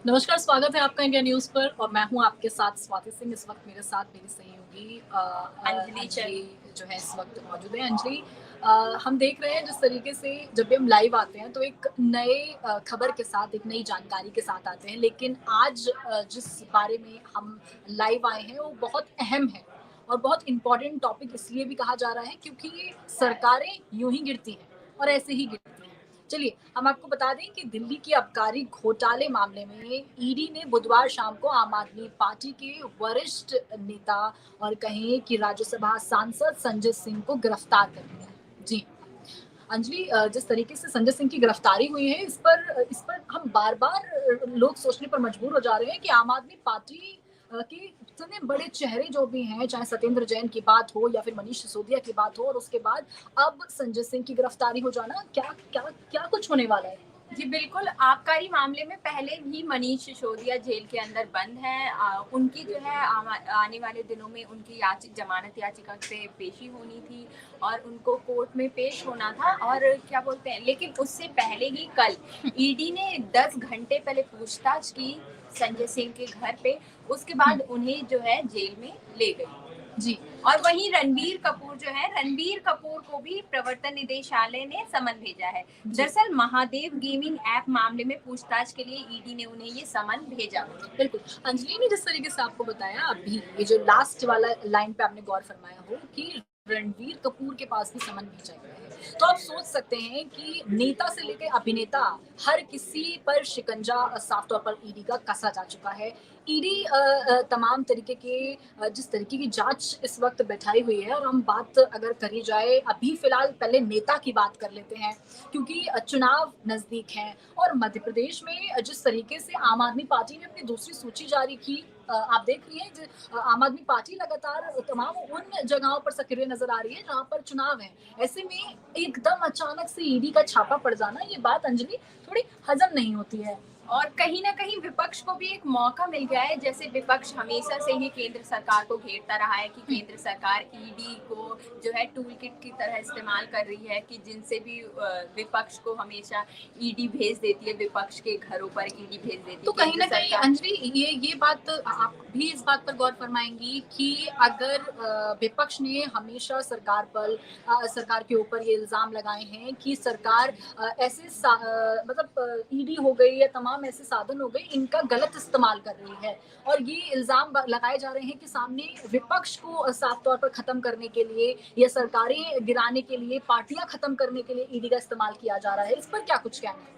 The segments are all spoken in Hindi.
नमस्कार, स्वागत है आपका इंडिया न्यूज़ पर और मैं हूँ आपके साथ स्वाति सिंह। इस वक्त मेरे साथ मेरी सहयोगी अंजलि जो है इस वक्त मौजूद है। अंजलि, हम देख रहे हैं जिस तरीके से जब भी हम लाइव आते हैं तो एक नए खबर के साथ, एक नई जानकारी के साथ आते हैं। लेकिन आज जिस बारे में हम लाइव आए हैं वो बहुत अहम है और बहुत इम्पोर्टेंट टॉपिक इसलिए भी कहा जा रहा है क्योंकि सरकारें यूँ ही गिरती हैं और ऐसे ही गिरती हैं। चलिए, हम आपको बता दें कि दिल्ली के आबकारी घोटाले मामले में ईडी ने बुधवार शाम को आम आदमी पार्टी के वरिष्ठ नेता और कहें कि राज्यसभा सांसद संजय सिंह को गिरफ्तार कर लिया है। जी, अंजलि, जिस तरीके से संजय सिंह की गिरफ्तारी हुई है इस पर हम बार-बार लोग सोचने पर मजबूर हो जा रहे हैं कि आम आदमी पार्टी के इतने बड़े चेहरे जो भी हैं, चाहे सत्येंद्र जैन की बात हो या फिर मनीष सिसोदिया की बात हो और उसके बाद अब संजय सिंह की गिरफ्तारी हो जाना, क्या क्या क्या कुछ होने वाला है? जी बिल्कुल, आबकारी मामले में पहले भी मनीष सिसोदिया जेल के अंदर बंद हैं। उनकी जो है आने वाले दिनों में उनकी जमानत याचिका से पेशी होनी थी और उनको कोर्ट में पेश होना था और क्या बोलते हैं, लेकिन उससे पहले ही कल ईडी ने 10 घंटे पहले पूछताछ की संजय सिंह के घर पे। उसके बाद उन्हें जो है जेल में ले गई। जी। और वहीं रणबीर कपूर जो है, रणबीर कपूर को भी प्रवर्तन निदेशालय ने समन भेजा है। दरअसल महादेव गेमिंग ऐप मामले में पूछताछ के लिए ईडी ने उन्हें ये समन भेजा। बिल्कुल, अंजलि ने जिस तरीके से आपको बताया अभी ये जो लास्ट वाला लाइन पे आपने गौर फरमाया हो कि रणबीर कपूर के पास भी समन भेजा गया है। तो आप सोच सकते हैं कि नेता से लेकर अभिनेता हर किसी पर शिकंजा साफ तौर पर ईडी का कसा जा चुका है। ईडी तमाम तरीके के जिस तरीके की जांच इस वक्त बैठाई हुई है और हम बात अगर करी जाए अभी फिलहाल पहले नेता की बात कर लेते हैं क्योंकि चुनाव नजदीक हैं और मध्य प्रदेश में जिस तरीके से आम आदमी पार्टी ने अपनी दूसरी सूची जारी की, आप देख रही हैं आम आदमी पार्टी लगातार तमाम उन जगहों पर सक्रिय नजर आ रही है जहां पर चुनाव है। ऐसे में एकदम अचानक से ईडी का छापा पड़ जाना, ये बात अंजलि थोड़ी हजम नहीं होती है। और कहीं न कहीं विपक्ष को भी एक मौका मिल गया है। जैसे विपक्ष हमेशा से ही केंद्र सरकार को घेरता रहा है कि केंद्र सरकार ईडी को जो है टूल किट की तरह इस्तेमाल कर रही है कि जिनसे भी विपक्ष को हमेशा ईडी भेज देती है, विपक्ष के घरों पर ईडी भेज देती है। तो कहीं न कहीं अंजलि ये बात आप भी इस बात पर गौर फरमाएंगी कि अगर विपक्ष ने हमेशा सरकार के ऊपर ये इल्ज़ाम लगाए हैं कि सरकार मतलब ईडी हो गई या तमाम ऐसे साधन हो गए, इनका गलत इस्तेमाल कर रही है और ये इल्ज़ाम लगाए जा रहे हैं कि सामने विपक्ष को साफ तौर पर खत्म करने के लिए या सरकारें गिराने के लिए, पार्टियां खत्म करने के लिए ईडी का इस्तेमाल किया जा रहा है। इस पर क्या कुछ कहना है?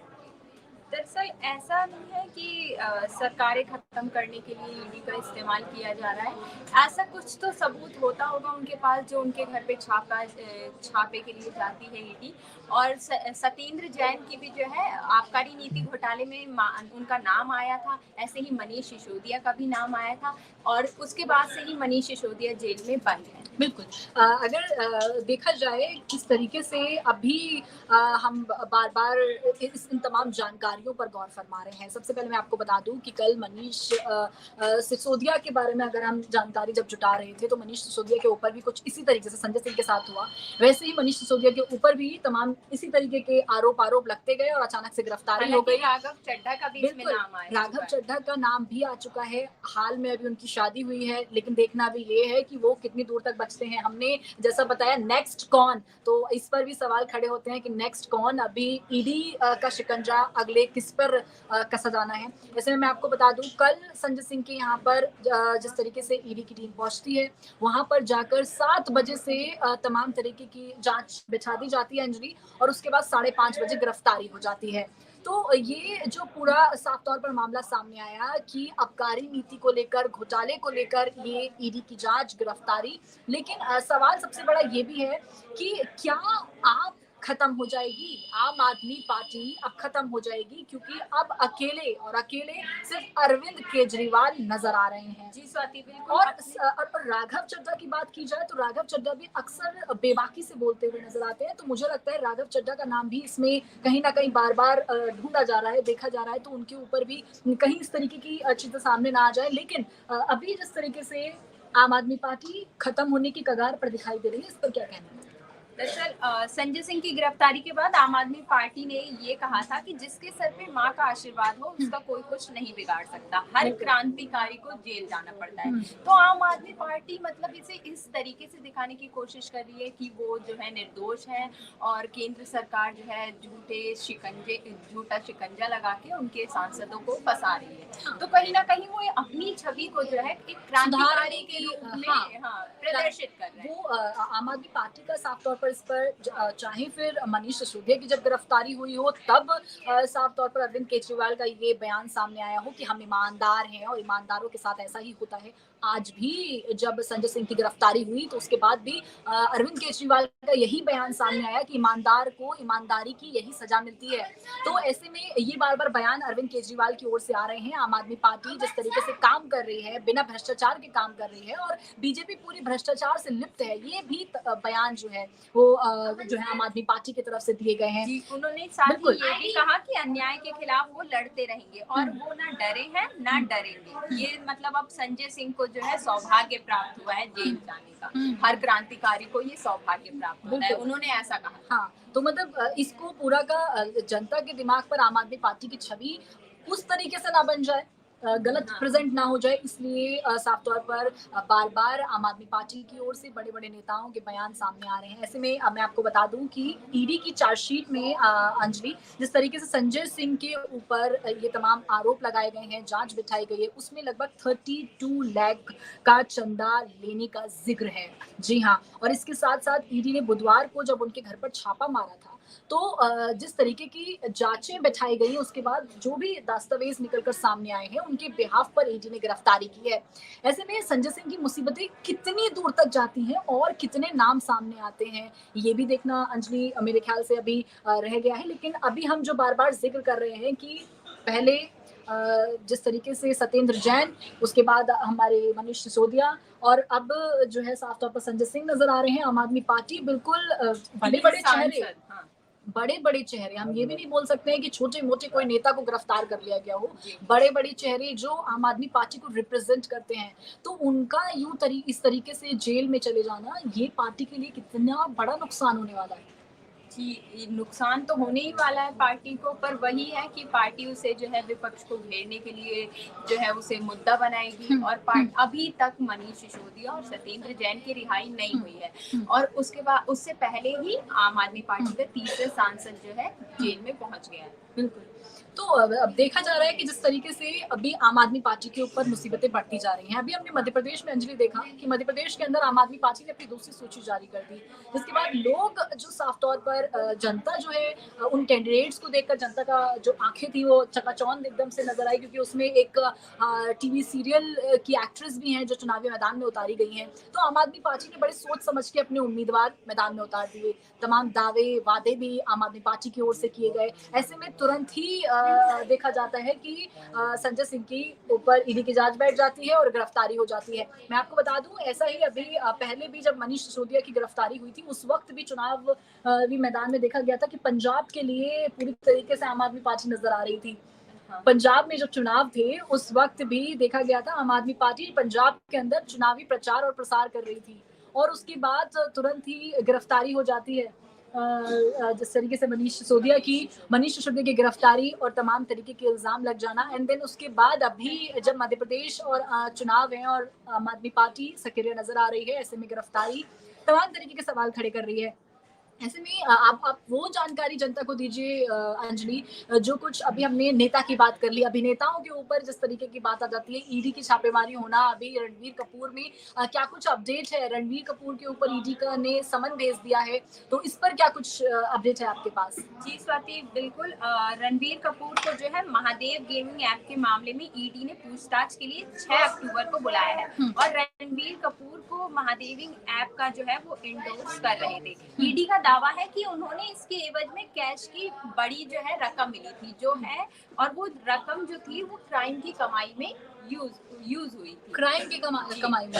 दरअसल ऐसा नहीं है कि सरकारें खत्म करने के लिए ईडी का इस्तेमाल किया जा रहा है। ऐसा कुछ तो सबूत होता होगा उनके पास जो उनके घर पे छापे के लिए जाती है ईडी। और सत्येंद्र जैन की भी जो है आबकारी नीति घोटाले में उनका नाम आया था। ऐसे ही मनीष सिसोदिया का भी नाम आया था और उसके बाद से ही मनीष सिसोदिया जेल में बंद है। बिल्कुल, अगर देखा जाए किस तरीके से अभी हम बार-बार इन तमाम जानकारियों पर गौर फरमा रहे हैं। सबसे पहले मैं आपको बता दूँ कि कल मनीष सिसोदिया के बारे में अगर हम जानकारी जब जुटा रहे थे तो मनीष सिसोदिया के ऊपर भी कुछ इसी तरीके से संजय सिंह के साथ हुआ। वैसे ही मनीष सिसोदिया के ऊपर भी तमाम इसी तरीके के आरोप लगते गए और अचानक से गिरफ्तारी हो गई। राघव चड्ढा का भी इसमें नाम आया। राघव चड्ढा का नाम भी आ चुका है। हाल में अभी उनकी शादी हुई है, लेकिन देखना भी ये है कि वो कितनी दूर तक बचते हैं। हमने जैसा बताया नेक्स्ट कौन, तो इस पर भी सवाल खड़े होते हैं कि नेक्स्ट कौन, अभी ईडी का शिकंजा अगले किस पर कसा जाना है। ऐसे में मैं आपको बता दूं कल संजय सिंह के यहाँ पर जिस तरीके से ईडी की टीम पहुंचती है वहां पर जाकर 7 बजे से तमाम तरीके की जांच बिछा दी जाती है अंजलि और उसके बाद 5:30 बजे गिरफ्तारी हो जाती है। तो ये जो पूरा साफ तौर पर मामला सामने आया कि आबकारी नीति को लेकर, घोटाले को लेकर ये ईडी की जांच, गिरफ्तारी, लेकिन सवाल सबसे बड़ा ये भी है कि क्या आप खत्म हो जाएगी आम आदमी पार्टी, अब खत्म हो जाएगी क्योंकि अब अकेले सिर्फ अरविंद केजरीवाल नजर आ रहे हैं। जी स्वाति, बिल्कुल। और राघव चड्ढा की बात की जाए तो राघव चड्ढा भी अक्सर बेबाकी से बोलते हुए नजर आते हैं, तो मुझे लगता है राघव चड्ढा का नाम भी इसमें कहीं ना कहीं बार बार ढूंढा जा रहा है, देखा जा रहा है, तो उनके ऊपर भी कहीं इस तरीके की चीजें सामने ना आ जाए। लेकिन अभी जिस तरीके से आम आदमी पार्टी खत्म होने की कगार पर दिखाई दे रही है, इस पर क्या कहना है? दरअसल संजय सिंह की गिरफ्तारी के बाद आम आदमी पार्टी ने ये कहा था कि जिसके सर पे माँ का आशीर्वाद हो उसका कोई कुछ नहीं बिगाड़ सकता, हर क्रांतिकारी को जेल जाना पड़ता है। तो आम आदमी पार्टी मतलब इसे इस तरीके से दिखाने की कोशिश कर रही है कि वो जो है निर्दोष है और केंद्र सरकार जो है झूठा शिकंजा लगा के उनके सांसदों को फंसा रही है। तो कहीं ना कहीं वो अपनी छवि को जो है एक क्रांतिकारी के रूप में प्रदर्शित कर रहे हैं। वो आम आदमी पार्टी का साफ तौर पर इस पर चाहे फिर मनीष सिसोदिया की जब गिरफ्तारी हुई हो तब साफ तौर पर अरविंद केजरीवाल का ये बयान सामने आया हो कि हम ईमानदार हैं और ईमानदारों के साथ ऐसा ही होता है। आज भी जब संजय सिंह की गिरफ्तारी हुई तो उसके बाद भी अरविंद केजरीवाल का यही बयान सामने आया कि ईमानदार को ईमानदारी की यही सजा मिलती है। तो ऐसे में ये बार बार बयान अरविंद केजरीवाल की ओर से आ रहे हैं। आम आदमी पार्टी जिस तरीके से काम कर रही है, बिना भ्रष्टाचार के काम कर रही है और बीजेपी पूरी भ्रष्टाचार से लिप्त है, ये भी बयान जो है वो जो है आम आदमी पार्टी की तरफ से दिए गए हैं। उन्होंने साथ ही ये भी कहा कि अन्याय के खिलाफ वो लड़ते रहेंगे और वो ना डरे हैं ना डरेंगे। ये मतलब अब संजय सिंह को जो है सौभाग्य प्राप्त हुआ है जेल जाने का, हर क्रांतिकारी को ये सौभाग्य प्राप्त होता है, उन्होंने ऐसा कहा। हाँ, तो मतलब इसको पूरा का जनता के दिमाग पर आम आदमी पार्टी की छवि उस तरीके से ना बन जाए, गलत प्रेजेंट ना हो जाए, इसलिए साफ तौर पर बार बार आम आदमी पार्टी की ओर से बड़े बड़े नेताओं के बयान सामने आ रहे हैं। ऐसे में मैं आपको बता दूं कि ईडी की चार्जशीट में अंजलि जिस तरीके से संजय सिंह के ऊपर ये तमाम आरोप लगाए गए हैं, जांच बिठाई गई है, उसमें लगभग 32 लाख का चंदा लेने का जिक्र है। जी हाँ, और इसके साथ साथ ईडी ने बुधवार को जब उनके घर पर छापा मारा था तो जिस तरीके की जांचें बिठाई गई उसके बाद जो भी दस्तावेज निकलकर सामने आए हैं उनके बिहाफ पर ईडी ने गिरफ्तारी की है। ऐसे में संजय सिंह की मुसीबतें कितनी दूर तक जाती हैं और कितने नाम सामने आते हैं ये भी देखना अंजलि मेरे ख्याल से अभी रह गया है। लेकिन अभी हम जो बार बार जिक्र कर रहे हैं कि पहले जिस तरीके से सत्येंद्र जैन, उसके बाद हमारे मनीष सिसोदिया और अब जो है साफ तौर पर संजय सिंह नजर आ रहे हैं। आम आदमी पार्टी बिल्कुल बड़े बड़े चेहरे, हम ये भी नहीं बोल सकते हैं कि छोटे मोटे कोई नेता को गिरफ्तार कर लिया गया हो, बड़े बड़े चेहरे जो आम आदमी पार्टी को रिप्रेजेंट करते हैं, तो उनका इस तरीके से जेल में चले जाना ये पार्टी के लिए कितना बड़ा नुकसान होने वाला है। जी, नुकसान तो होने ही वाला है पार्टी को, पर वही है कि पार्टी उसे जो है विपक्ष को घेरने के लिए जो है उसे मुद्दा बनाएगी और अभी तक मनीष सिसोदिया और सत्येंद्र जैन की रिहाई नहीं हुई है और उसके बाद उससे पहले ही आम आदमी पार्टी का तीसरे सांसद जो है जेल में पहुंच गया है। बिल्कुल, तो अब देखा जा रहा है कि जिस तरीके से अभी आम आदमी पार्टी के ऊपर मुसीबतें बढ़ती जा रही हैं। अभी हमने मध्य प्रदेश में अंजलि देखा कि मध्य प्रदेश के अंदर आम आदमी पार्टी ने अपनी दूसरी सूची जारी कर दी, जिसके बाद लोग जो साफ तौर पर जनता जो है उन कैंडिडेट्स को देखकर जनता का जो आंखें थी वो चकाचौंध एकदम से नजर आई, क्योंकि उसमें एक टीवी सीरियल की एक्ट्रेस भी हैं जो चुनावी मैदान में उतारी गई हैं। तो आम आदमी पार्टी ने बड़े सोच समझ के अपने उम्मीदवार मैदान में उतार दिए, तमाम दावे वादे भी आम आदमी पार्टी की ओर से किए गए। ऐसे में तुरंत ही देखा जाता है कि संजय सिंह की ऊपर ईडी की जांच बैठ जाती है और गिरफ्तारी हो जाती है। मैं आपको बता दूं ऐसा ही अभी पहले भी जब मनीष सिसोदिया की गिरफ्तारी हुई थी उस वक्त भी चुनाव भी मैदान में देखा गया था कि पंजाब के लिए पूरी तरीके से आम आदमी पार्टी नजर आ रही थी। पंजाब में जो चुनाव थे उस वक्त भी देखा गया था आम आदमी पार्टी पंजाब के अंदर चुनावी प्रचार और प्रसार कर रही थी और उसके बाद तुरंत ही गिरफ्तारी हो जाती है। जिस तरीके से मनीष सिसोदिया की गिरफ्तारी और तमाम तरीके के इल्जाम लग जाना, एंड देन उसके बाद अभी जब मध्य प्रदेश और चुनाव है और आम आदमी पार्टी सक्रिय नजर आ रही है, ऐसे में गिरफ्तारी तमाम तरीके के सवाल खड़े कर रही है। ऐसे में आप वो जानकारी जनता को दीजिए अंजलि, जो कुछ अभी हमने नेता की बात कर ली, अभिनेताओं के ऊपर जिस तरीके की बात आ जाती है, ईडी की छापेमारी होना, अभी रणवीर कपूर में क्या कुछ अपडेट है? रणवीर कपूर के ऊपर ईडी का ने समन भेज दिया है, तो इस पर क्या कुछ अपडेट है आपके पास? जी स्वाति, बिल्कुल रणवीर कपूर को जो है महादेव गेमिंग ऐप के मामले में ईडी ने पूछताछ के लिए 6 अक्टूबर को बुलाया है और रणवीर कपूर को महादेविंग ऐप का जो है वो इंडोर्स कर रहे थे। ईडी का दावा है कि उन्होंने इसके एवज में कैश की बड़ी जो है रकम मिली थी जो है, और वो रकम जो थी वो क्राइम की कमाई में यूज हुई थी। क्राइम की कमाई में?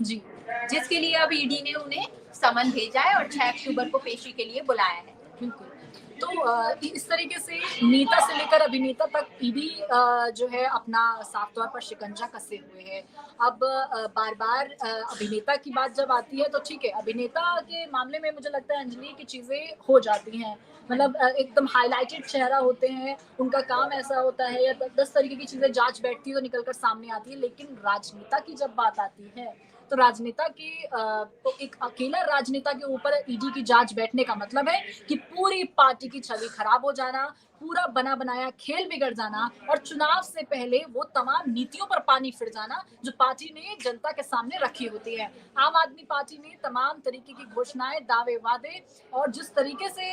जी, जिसके लिए अब ईडी ने उन्हें समन भेजा है और 6 अक्टूबर को पेशी के लिए बुलाया है। बिल्कुल। तो इस तरीके से नेता से लेकर अभिनेता तक ईडी जो है अपना साफ तौर पर शिकंजा कसे हुए है। अब बार बार अभिनेता की बात जब आती है तो ठीक है, अभिनेता के मामले में मुझे लगता है अंजलि की चीजें हो जाती हैं, मतलब एकदम हाईलाइटेड चेहरा होते हैं, उनका काम ऐसा होता है या 10 तरीके की चीजें जांच बैठती है तो निकल कर सामने आती है। लेकिन राजनेता की जब बात आती है तो राजनेता की तो एक अकेला राजनेता के ऊपर ईडी की जांच बैठने का मतलब है कि पूरी पार्टी की छवि खराब हो जाना, पूरा बना बनाया खेल बिगड़ जाना और चुनाव से पहले वो तमाम नीतियों पर पानी फिर जाना जो पार्टी ने जनता के सामने रखी होती है। आम आदमी पार्टी ने तमाम तरीके की घोषणाएं, दावे वादे और जिस तरीके से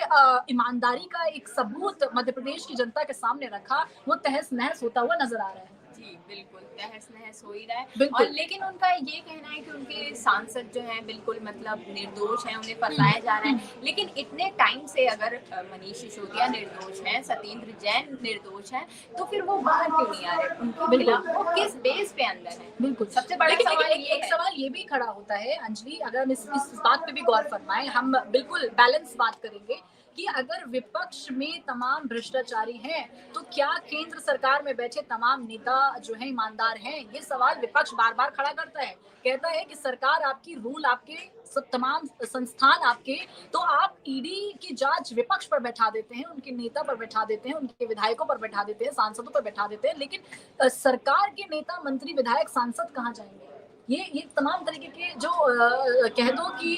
ईमानदारी का एक सबूत मध्य प्रदेश की जनता के सामने रखा, वो तहस नहस होता हुआ नजर आ रहा है। जी बिल्कुल, तहस नहस हो ही रहा है। बिल्कुल। और लेकिन उनका ये कहना है कि उनके सांसद जो हैं बिल्कुल मतलब निर्दोष हैं, उन्हें फंसाया जा रहा है। लेकिन इतने टाइम से अगर मनीष सिसोदिया निर्दोष हैं, सत्येंद्र जैन निर्दोष हैं, तो फिर वो बाहर क्यों नहीं आ रहे? उनके खिलाफ वो किस बेस पे अंदर है? बिल्कुल, सबसे बड़ा सवाल एक सवाल ये भी खड़ा होता है अंजलि, अगर हम इस बात पे भी गौर फरमाएं, हम बिल्कुल बैलेंस बात करेंगे कि अगर विपक्ष में तमाम भ्रष्टाचारी हैं तो क्या केंद्र सरकार में बैठे तमाम नेता जो है ईमानदार हैं? ये सवाल विपक्ष बार बार खड़ा करता है, कहता है कि सरकार आपकी, रूल आपके, सब तमाम संस्थान आपके, तो आप ईडी की जांच विपक्ष पर बैठा देते हैं, उनके नेता पर बैठा देते हैं, उनके विधायकों पर बैठा देते हैं, सांसदों पर बैठा देते हैं, लेकिन सरकार के नेता, मंत्री, विधायक, सांसद कहाँ जाएंगे? ये तमाम तरीके के जो कह दो कि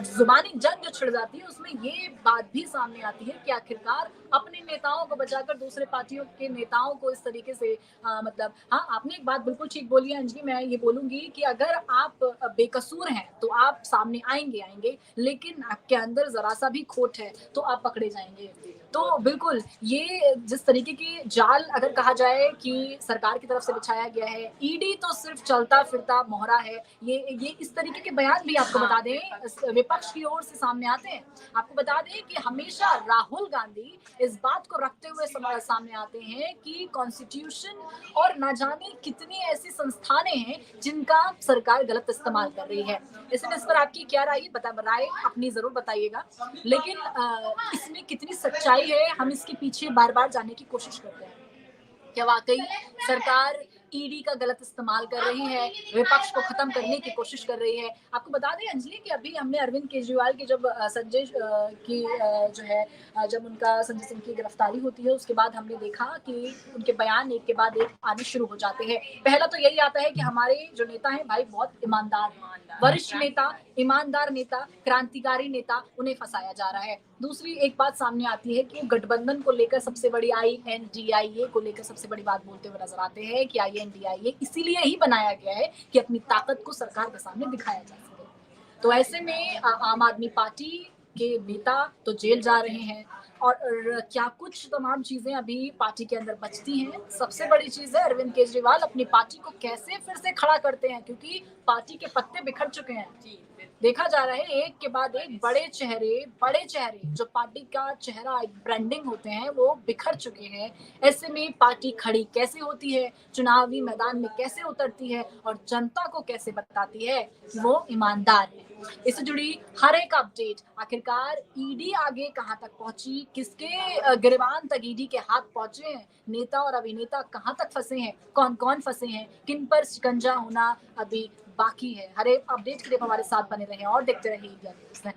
जुबानी जंग जो छिड़ जाती है, उसमें ये बात भी सामने आती है कि आखिरकार अपने नेताओं को बचाकर दूसरे पार्टियों के नेताओं को इस तरीके से मतलब, हाँ आपने एक बात बिल्कुल ठीक बोली है अंजलि, मैं ये बोलूंगी कि अगर आप बेकसूर हैं तो आप सामने आएंगे, लेकिन आपके अंदर जरा सा भी खोट है तो आप पकड़े जाएंगे। तो बिल्कुल ये जिस तरीके की जाल अगर कहा जाए कि सरकार की तरफ से बिछाया गया है, ईडी तो सिर्फ चलता फिरता मोहरा है, ये इस तरीके के बयान भी आपको बता दें विपक्ष की ओर से सामने आते हैं। आपको बता दें कि हमेशा राहुल गांधी इस बात को रखते हुए सामने आते हैं कि कॉन्स्टिट्यूशन और न जाने कितनी ऐसी संस्थानें हैं जिनका सरकार गलत इस्तेमाल कर रही है। इसमें इस पर आपकी क्या राय राय अपनी जरूर बताइएगा, लेकिन इसमें कितनी सच्चाई है हम इसके पीछे बार बार जाने की कोशिश करते हैं। क्या वाकई सरकार ईडी का गलत इस्तेमाल कर रही है, विपक्ष को खत्म करने की कोशिश कर रही है? आपको बता दें अंजलि कि अभी हमने अरविंद केजरीवाल की जब संजय की जो है जब उनका संजय सिंह की गिरफ्तारी होती है, उसके बाद हमने देखा कि उनके बयान एक के बाद एक आने शुरू हो जाते हैं। पहला तो यही आता है कि हमारे जो नेता हैं भाई बहुत ईमानदार हैं, वरिष्ठ नेता, ईमानदार नेता, क्रांतिकारी नेता, उन्हें फंसाया जा रहा है। दूसरी एक बात सामने आती है कि वो गठबंधन को लेकर सबसे बड़ी INDIA को लेकर सबसे बड़ी बात बोलते हुए नजर आते हैं कि INDIA इसीलिए ही बनाया गया है कि अपनी ताकत को सरकार के सामने दिखाया जा सके। तो ऐसे में आम आदमी पार्टी के नेता तो जेल जा रहे हैं और क्या कुछ तमाम चीजें अभी पार्टी के अंदर बचती हैं। सबसे बड़ी चीज है अरविंद केजरीवाल अपनी पार्टी को कैसे फिर से खड़ा करते हैं, क्योंकि पार्टी के पत्ते बिखर चुके हैं। देखा जा रहा है एक के बाद एक बड़े चेहरे जो पार्टी का चेहरा ब्रांडिंग होते हैं वो बिखर चुके हैं। ऐसे में पार्टी खड़ी कैसे होती है, चुनावी मैदान में कैसे उतरती है और जनता को कैसे बताती है वो ईमानदार है। इससे जुड़ी हर एक अपडेट, आखिरकार ईडी आगे कहां तक पहुंची, किसके गिरबान तक ईडी के हाथ पहुंचे हैं, नेता और अभिनेता कहां तक फंसे हैं, कौन कौन फंसे हैं, किन पर शिकंजा होना अभी बाकी है। हर एक अपडेट के लिए हमारे साथ बने रहें और देखते रहिए इंडिया न्यूज़।